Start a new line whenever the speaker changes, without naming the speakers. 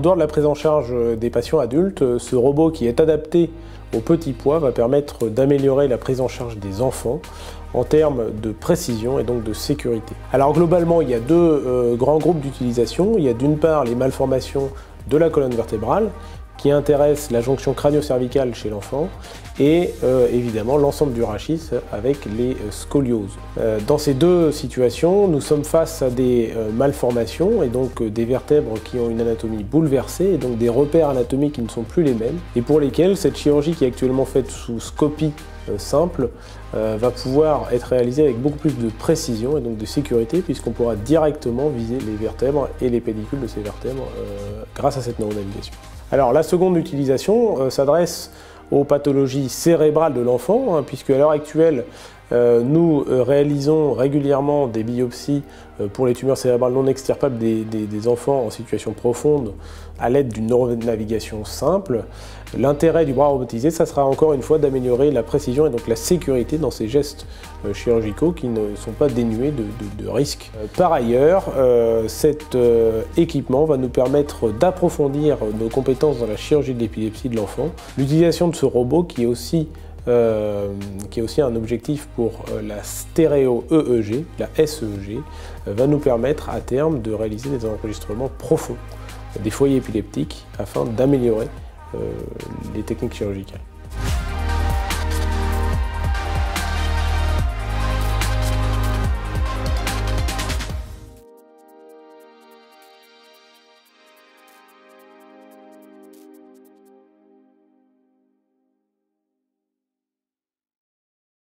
dehors de la prise en charge des patients adultes, ce robot qui est adapté aux petits poids va permettre d'améliorer la prise en charge des enfants en termes de précision et donc de sécurité. Alors globalement, il y a deux grands groupes d'utilisation. Il y a d'une part les malformations de la colonne vertébrale qui intéressent la jonction crânio-cervicale chez l'enfant et évidemment l'ensemble du rachis avec les scolioses. Dans ces deux situations, nous sommes face à des malformations et donc des vertèbres qui ont une anatomie bouleversée et donc des repères anatomiques qui ne sont plus les mêmes et pour lesquels cette chirurgie qui est actuellement faite sous scopie simple va pouvoir être réalisée avec beaucoup plus de précision et donc de sécurité puisqu'on pourra directement viser les vertèbres et les pédicules de ces vertèbres grâce à cette neuronavigation. Alors la seconde utilisation s'adresse aux pathologies cérébrales de l'enfant, puisque à l'heure actuelle, nous réalisons régulièrement des biopsies pour les tumeurs cérébrales non extirpables des enfants en situation profonde à l'aide d'une neuronavigation simple. L'intérêt du bras robotisé, ça sera encore une fois d'améliorer la précision et donc la sécurité dans ces gestes chirurgicaux qui ne sont pas dénués de risques. Par ailleurs, cet équipement va nous permettre d'approfondir nos compétences dans la chirurgie de l'épilepsie de l'enfant. L'utilisation de ce robot qui est aussi un objectif pour la stéréo-EEG, la SEEG, va nous permettre à terme de réaliser des enregistrements profonds des foyers épileptiques afin d'améliorer les techniques chirurgicales.